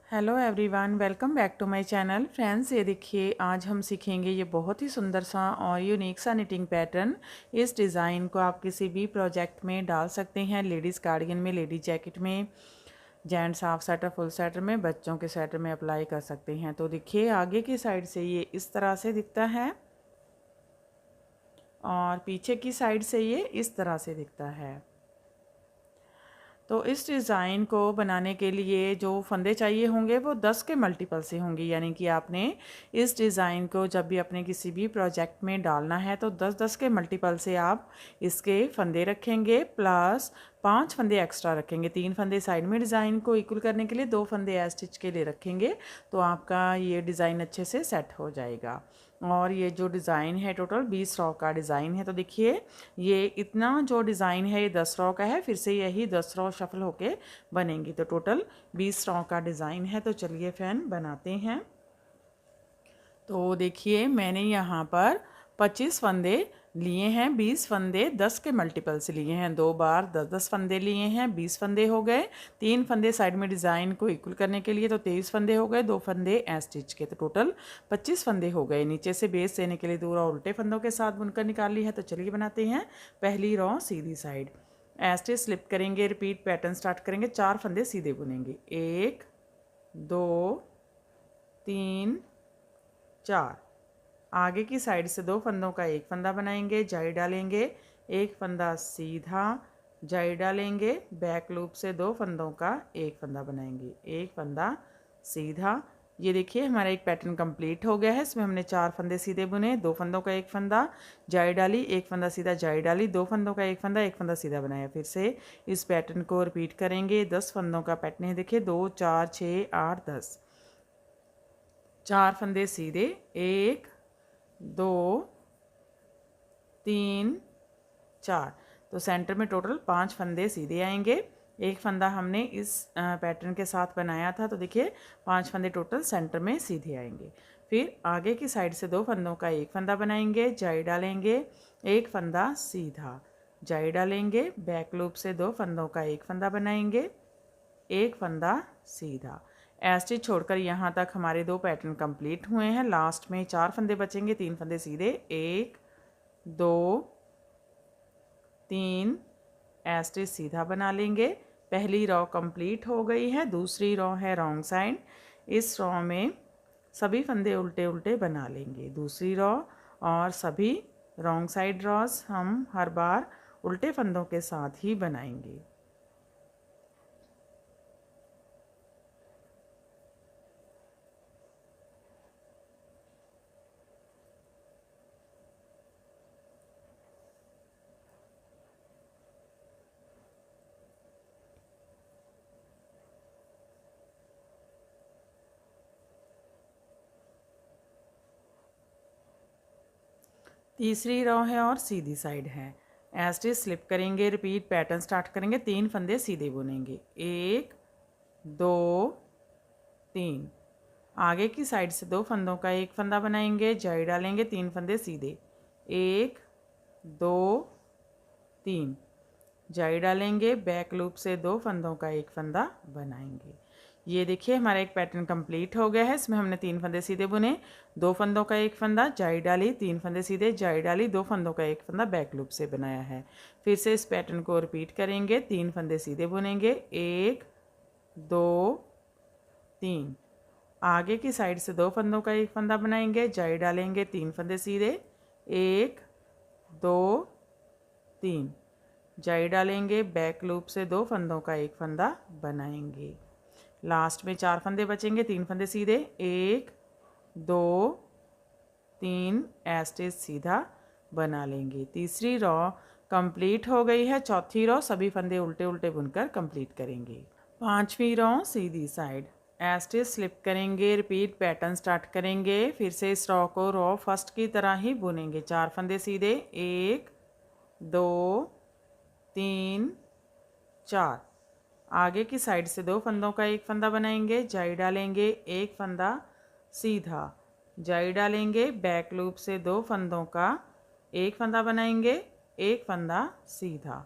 Hello everyone, welcome back to my channel. Friends, ये देखिए आज हम सीखेंगे ये बहुत ही सुंदर सा और यूनिक सा निटिंग पैटर्न। इस डिज़ाइन को आप किसी भी प्रोजेक्ट में डाल सकते हैं। लेडीज़ कार्डिगन में, लेडीज जैकेट में, gents half sweater, full sweater में, बच्चों के स्वेटर में अप्लाई कर सकते हैं। तो देखिए आगे की साइड से ये इस तरह से दिखता है और पीछे की साइड से ये इस तरह से दिखता है। तो इस डिज़ाइन को बनाने के लिए जो फंदे चाहिए होंगे वो 10 के मल्टीपल से होंगे, यानी कि आपने इस डिज़ाइन को जब भी अपने किसी भी प्रोजेक्ट में डालना है तो 10-10 के मल्टीपल से आप इसके फंदे रखेंगे, प्लस 5 फंदे एक्स्ट्रा रखेंगे। 3 फंदे साइड में डिज़ाइन को इक्वल करने के लिए, 2 फंदे ए स्टिच के लिए रखेंगे, तो आपका ये डिज़ाइन अच्छे से सेट हो जाएगा। और ये जो डिज़ाइन है टोटल 20 रॉ का डिज़ाइन है। तो देखिए ये इतना जो डिज़ाइन है ये 10 रॉ का है, फिर से यही 10 रॉ शफल होके बनेंगी, तो टोटल 20 रॉ का डिज़ाइन है। तो चलिए फैन बनाते हैं। तो देखिए मैंने यहाँ पर 25 फंदे लिए हैं, 20 फंदे 10 के मल्टीपल से लिए हैं, 2 बार 10-10 फंदे लिए हैं, 20 फंदे हो गए। 3 फंदे साइड में डिज़ाइन को इक्वल करने के लिए, तो 23 फंदे हो गए, 2 फंदे ए स्टिच के, तो टोटल 25 फंदे हो गए। नीचे से बेस देने के लिए 2 रॉ उल्टे फंदों के साथ बुनकर निकाल ली है। तो चलिए बनाते हैं। पहली रॉ सीधी साइड ए स्टिच स्लिप करेंगे, रिपीट पैटर्न स्टार्ट करेंगे, 4 फंदे सीधे बुनेंगे, 1 2 3 4। आगे की साइड से 2 फंदों का एक फंदा बनाएंगे, जाई डालेंगे, एक फंदा सीधा, जाई डालेंगे, बैक लूप से 2 फंदों का एक फंदा बनाएंगे, एक फंदा सीधा। ये देखिए हमारा एक पैटर्न कंप्लीट हो गया है। इसमें हमने 4 फंदे सीधे बुने, 2 फंदों का एक फंदा, जाई डाली, एक फंदा सीधा, जाई डाली, 2 फंदों का एक फंदा सीधा बनाया। फिर से इस पैटर्न को रिपीट करेंगे। 10 फंदों का पैटर्न है, देखिए 2 4 6 8 10। 4 फंदे सीधे, 1 2 3 4। तो सेंटर में टोटल 5 फंदे सीधे आएंगे। एक फंदा हमने इस पैटर्न के साथ बनाया था, तो देखिए 5 फंदे टोटल सेंटर में सीधे आएंगे। फिर आगे की साइड से 2 फंदों का एक फंदा बनाएंगे, जाई डालेंगे, एक फंदा सीधा, जाई डालेंगे, बैक लूप से 2 फंदों का एक फंदा बनाएंगे, एक फंदा सीधा। स्टिच छोड़कर यहाँ तक हमारे 2 पैटर्न कंप्लीट हुए हैं। लास्ट में 4 फंदे बचेंगे, 3 फंदे सीधे, 1 2 3 स्टिच सीधा बना लेंगे। पहली रॉ कंप्लीट हो गई है। दूसरी रॉ है रॉन्ग साइड। इस रॉ में सभी फंदे उल्टे उल्टे बना लेंगे। दूसरी रॉ और सभी रॉन्ग साइड रॉस हम हर बार उल्टे फंदों के साथ ही बनाएंगे। तीसरी रॉ है और सीधी साइड है। स्टिच स्लिप करेंगे, रिपीट पैटर्न स्टार्ट करेंगे, 3 फंदे सीधे बुनेंगे, 1 2 3। आगे की साइड से 2 फंदों का एक फंदा बनाएंगे, जाई डालेंगे, 3 फंदे सीधे, 1 2 3, जाई डालेंगे, बैक लूप से 2 फंदों का एक फंदा बनाएंगे। ये देखिए हमारा एक पैटर्न कंप्लीट हो गया है। इसमें हमने 3 फंदे सीधे बुने, 2 फंदों का एक फंदा, जाई डाली, 3 फंदे सीधे, जाई डाली, 2 फंदों का एक फंदा बैक लूप से बनाया है। फिर से इस पैटर्न को रिपीट करेंगे। 3 फंदे सीधे बुनेंगे, 1 2 3। आगे की साइड से 2 फंदों का एक फंदा बनाएंगे, जाई डालेंगे, 3 फंदे सीधे, 1 2 3, जाई डालेंगे, बैक लूप से 2 फंदों का एक फंदा बनाएंगे। लास्ट में 4 फंदे बचेंगे, 3 फंदे सीधे, 1 2 3 स्टिच सीधा बना लेंगे। तीसरी रॉ कंप्लीट हो गई है। चौथी रॉ सभी फंदे उल्टे उल्टे बुनकर कंप्लीट करेंगे। पांचवी रॉ सीधी साइड स्टिच स्लिप करेंगे, रिपीट पैटर्न स्टार्ट करेंगे। फिर से इस रॉ को रॉ फर्स्ट की तरह ही बुनेंगे। 4 फंदे सीधे, 1 2 3 4। आगे की साइड से 2 फंदों का एक फंदा बनाएंगे, जाई डालेंगे, एक फंदा सीधा, जाई डालेंगे, बैक लूप से 2 फंदों का एक फंदा बनाएंगे, एक फंदा सीधा।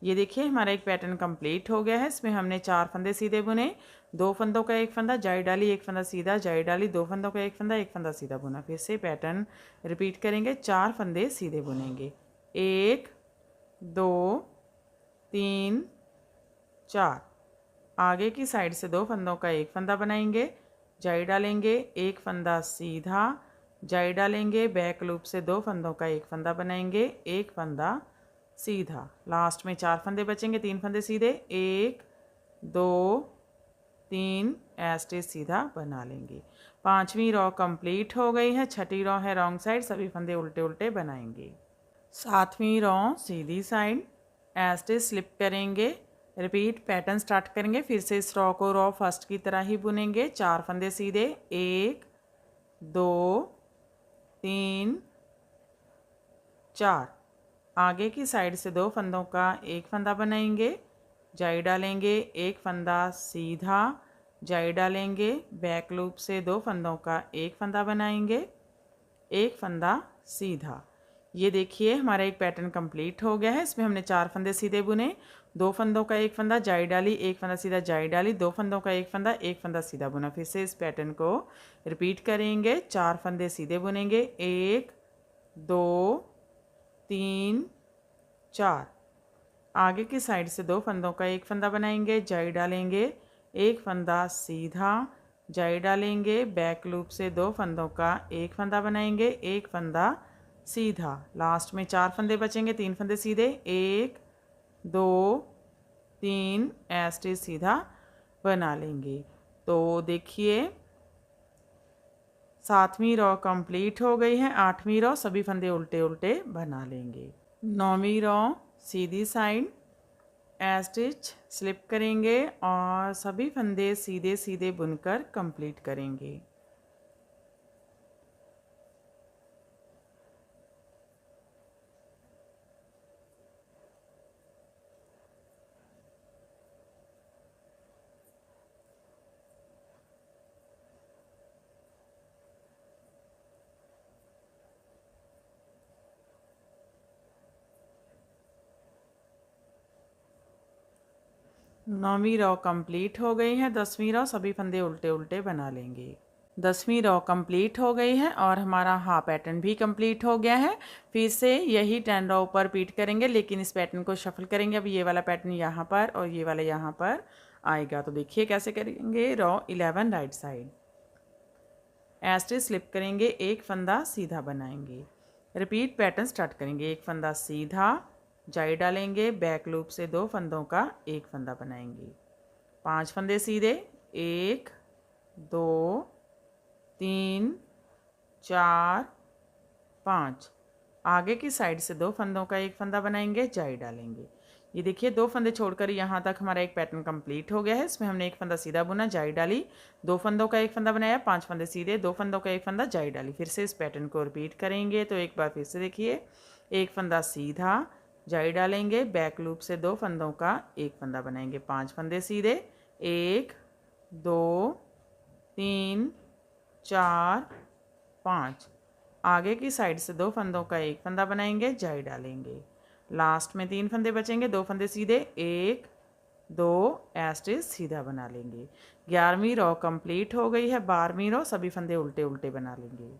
ये देखिए हमारा एक पैटर्न कंप्लीट हो गया है। इसमें हमने 4 फंदे सीधे बुने, 2 फंदों का एक फंदा जाई डाली, एक फंदा सीधा जाई डाली, 2 फंदों का एक फंदा सीधा बुना। फिर से पैटर्न रिपीट करेंगे, 4 फंदे सीधे बुनेंगे, 1 2 3 4। आगे की साइड से 2 फंदों का एक फंदा बनाएंगे, जाई डालेंगे, एक फंदा सीधा जाई डालेंगे, बैक लूप से 2 फंदों का एक फंदा बनाएंगे, एक फंदा सीधा। लास्ट में 4 फंदे बचेंगे, 3 फंदे सीधे, 1 2 3 ऐसे सीधा बना लेंगे। 5वीं रॉ कंप्लीट हो गई है। 6ठी रॉ है रॉन्ग साइड, सभी फंदे उल्टे उल्टे बनाएंगे। 7वीं रॉ सीधी साइड, ऐसे स्लिप करेंगे, रिपीट पैटर्न स्टार्ट करेंगे। फिर से इस रॉ को रॉ फर्स्ट की तरह ही बुनेंगे, 4 फंदे सीधे, 1 2 3 4। आगे की साइड से 2 फंदों का एक फंदा बनाएंगे, जाई डालेंगे, एक फंदा सीधा जाई डालेंगे, बैक लूप से 2 फंदों का एक फंदा बनाएंगे, एक फंदा सीधा। ये देखिए हमारा एक पैटर्न कंप्लीट हो गया है। इसमें हमने 4 फंदे सीधे बुने, 2 फंदों का एक फंदा जाई डाली, एक फंदा सीधा जाई डाली, 2 फंदों का एक फंदा सीधा बुना। फिर से इस पैटर्न को रिपीट करेंगे, 4 फंदे सीधे बुनेंगे, 1 2 3 4। आगे की साइड से 2 फंदों का एक फंदा बनाएंगे, जाई डालेंगे, एक फंदा सीधा जाई डालेंगे, बैक लूप से 2 फंदों का एक फंदा बनाएंगे, एक फंदा सीधा। लास्ट में 4 फंदे बचेंगे, 3 फंदे सीधे, 1 2 3 ऐसे सीधा बना लेंगे। तो देखिए 7वीं रॉ कंप्लीट हो गई है। 8वीं रॉ सभी फंदे उल्टे उल्टे बना लेंगे। 9वीं रॉ सीधी साइड, स्टिच स्लिप करेंगे और सभी फंदे सीधे सीधे बुनकर कंप्लीट करेंगे। नौवीं रॉ कंप्लीट हो गई है। 10वीं रॉ सभी फंदे उल्टे उल्टे बना लेंगे। 10वीं रॉ कंप्लीट हो गई है और हमारा हाफ पैटर्न भी कंप्लीट हो गया है। फिर से यही 10 रॉ ऊपर रिपीट करेंगे, लेकिन इस पैटर्न को शफल करेंगे। अब ये वाला पैटर्न यहाँ पर और ये वाला यहाँ पर आएगा। तो देखिए कैसे करेंगे। रॉ 11 राइट साइड, ऐसे स्लिप करेंगे, एक फंदा सीधा बनाएंगे, रिपीट पैटर्न स्टार्ट करेंगे। एक फंदा सीधा जाई डालेंगे, बैक लूप से 2 फंदों का एक फंदा बनाएंगे, 5 फंदे सीधे, 1 2 3 4 5। आगे की साइड से 2 फंदों का एक फंदा बनाएंगे, जाई डालेंगे। ये देखिए 2 फंदे छोड़कर यहाँ तक हमारा एक पैटर्न कंप्लीट हो गया है। इसमें हमने एक फंदा सीधा बुना, जाई डाली, 2 फंदों का एक फंदा बनाया, 5 फंदे सीधे, 2 फंदों का एक फंदा जाई डाली। फिर से इस पैटर्न को रिपीट करेंगे। तो एक बार फिर से देखिए, एक फंदा सीधा जाई डालेंगे, बैक लूप से 2 फंदों का एक फंदा बनाएंगे, 5 फंदे सीधे, 1 2 3 4 5। आगे की साइड से 2 फंदों का एक फंदा बनाएंगे, जाई डालेंगे। लास्ट में 3 फंदे बचेंगे, 2 फंदे सीधे, 1 2 ऐसे सीधा बना लेंगे। 11वीं रॉ कंप्लीट हो गई है। 12वीं रॉ सभी फंदे उल्टे उल्टे बना लेंगे।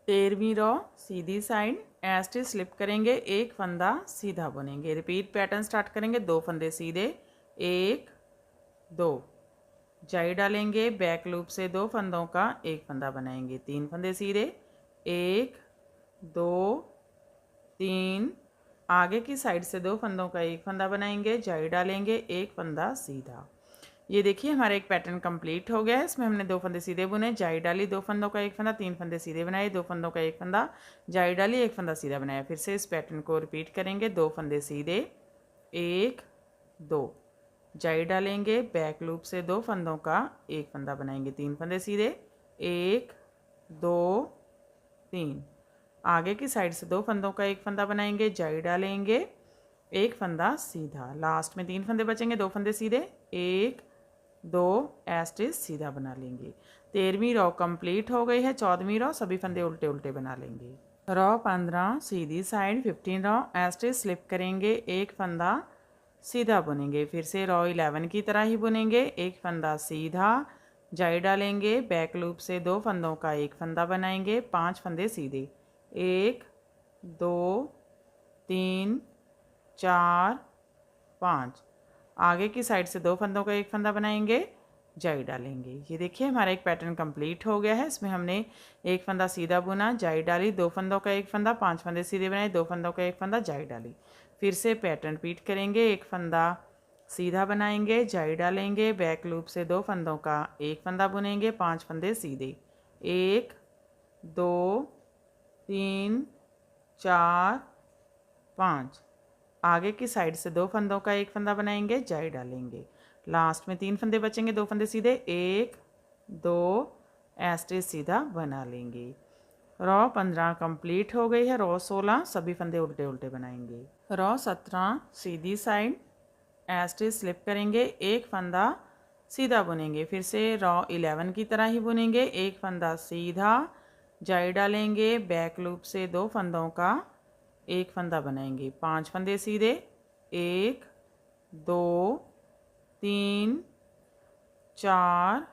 13वीं रॉ सीधी साइड, ऐसे स्लिप करेंगे, एक फंदा सीधा बुनेंगे, रिपीट पैटर्न स्टार्ट करेंगे। 2 फंदे सीधे, 1 2 जाई डालेंगे, बैक लूप से 2 फंदों का एक फंदा बनाएंगे, 3 फंदे सीधे, 1 2 3। आगे की साइड से 2 फंदों का एक फंदा बनाएंगे, जाई डालेंगे, एक फंदा सीधा। ये देखिए हमारा एक पैटर्न कंप्लीट हो गया है। इसमें हमने 2 फंदे सीधे बुने, जाई डाली, 2 फंदों का एक फंदा, 3 फंदे सीधे बनाए, 2 फंदों का एक फंदा जाई डाली, एक फंदा सीधा बनाया। फिर से इस पैटर्न को रिपीट करेंगे। 2 फंदे सीधे, 1 2 जाई डालेंगे, बैक लूप से 2 फंदों का एक फंदा बनाएंगे, 3 फंदे सीधे, 1 2 3। आगे की साइड से 2 फंदों का एक फंदा बनाएंगे, जाई डालेंगे, एक फंदा सीधा। लास्ट में 3 फंदे बचेंगे, 2 फंदे सीधे, 1 2 ऐसे सीधा बना लेंगे। 13वीं रॉ कंप्लीट हो गई है। 14वीं रॉ सभी फंदे उल्टे उल्टे बना लेंगे। रॉ 15 सीधी साइड, 15 रॉ ऐसे स्लिप करेंगे, एक फंदा सीधा बुनेंगे। फिर से रो 11 की तरह ही बुनेंगे। एक फंदा सीधा, जाई डालेंगे, बैक लूप से 2 फंदों का एक फंदा बनाएंगे, 5 फंदे सीधे, 1 2 3 4 5। आगे की साइड से 2 फंदों का एक फंदा बनाएंगे, जाई डालेंगे। ये देखिए हमारा एक पैटर्न कंप्लीट हो गया है। इसमें हमने एक फंदा सीधा बुना, जाई डाली, 2 फंदों का एक फंदा, 5 फंदे सीधे बनाए, 2 फंदों का एक फंदा, जाई डाली। फिर से पैटर्न रिपीट करेंगे। एक फंदा सीधा बनाएंगे, जाई डालेंगे, बैक लूप से 2 फंदों का एक फंदा बुनेंगे, 5 फंदे सीधे, 1 2 3 4 5। आगे की साइड से 2 फंदों का एक फंदा बनाएंगे, जाई डालेंगे। लास्ट में 3 फंदे बचेंगे, 2 फंदे सीधे, 1 2 ऐसे सीधा बना लेंगे। रो 15 कंप्लीट हो गई है। रो 16 सभी फंदे उल्टे उल्टे बनाएंगे। रो 17 सीधी साइड ऐसे स्लिप करेंगे, एक फंदा सीधा बुनेंगे। फिर से रो 11 की तरह ही बुनेंगे। एक फंदा सीधा, जाई डालेंगे, बैक लूप से 2 फंदों का एक फंदा बनाएंगे, 5 फंदे सीधे, 1 2 3 4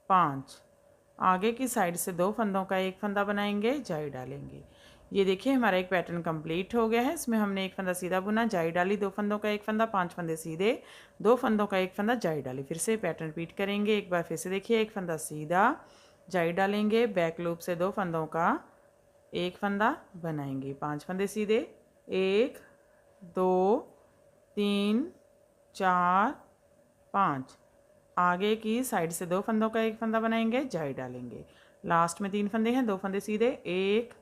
5। आगे की साइड से 2 फंदों का एक फंदा बनाएंगे, जाई डालेंगे। ये देखिए हमारा एक पैटर्न कंप्लीट हो गया है। इसमें हमने एक फंदा सीधा बुना, जाई डाली, 2 फंदों का एक फंदा, 5 फंदे सीधे, 2 फंदों का एक फंदा, जाई डाली। फिर से पैटर्न रिपीट करेंगे। एक बार फिर से देखिए, एक फंदा सीधा, जाई डालेंगे, बैक लूप से 2 फंदों का एक फंदा बनाएंगे, 5 फंदे सीधे, 1 2 3 4 5। आगे की साइड से 2 फंदों का एक फंदा बनाएंगे, जाई डालेंगे। लास्ट में 3 फंदे हैं, 2 फंदे सीधे, 1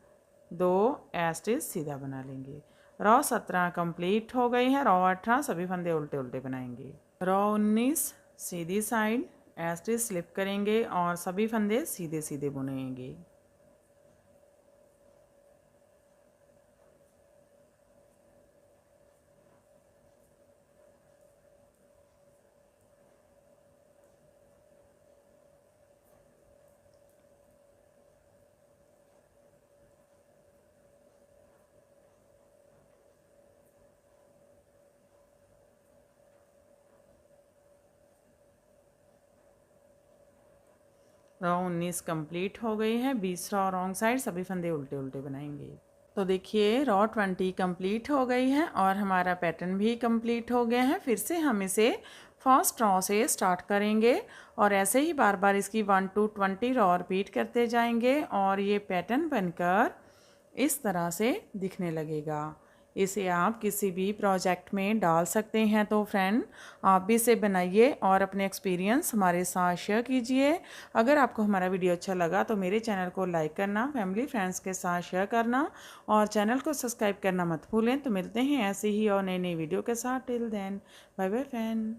2 ऐसे सीधा बना लेंगे। रो 17 कंप्लीट हो गई है। रो 18 सभी फंदे उल्टे उल्टे बनाएंगे। रो 19 सीधी साइड ऐसे स्लिप करेंगे और सभी फंदे सीधे सीधे बुनेंगे। रो 19 कंप्लीट हो गई है। 20 रो रॉन्ग साइड सभी फंदे उल्टे उल्टे बनाएंगे। तो देखिए रो 20 कंप्लीट हो गई है और हमारा पैटर्न भी कंप्लीट हो गया है। फिर से हम इसे फर्स्ट रो से स्टार्ट करेंगे और ऐसे ही बार बार इसकी 1 to 20 रो रिपीट करते जाएंगे और ये पैटर्न बनकर इस तरह से दिखने लगेगा। इसे आप किसी भी प्रोजेक्ट में डाल सकते हैं। तो फ्रेंड आप भी इसे बनाइए और अपने एक्सपीरियंस हमारे साथ शेयर कीजिए। अगर आपको हमारा वीडियो अच्छा लगा तो मेरे चैनल को लाइक करना, फैमिली फ्रेंड्स के साथ शेयर करना और चैनल को सब्सक्राइब करना मत भूलें। तो मिलते हैं ऐसे ही और नई नई वीडियो के साथ। Till then bye bye friend.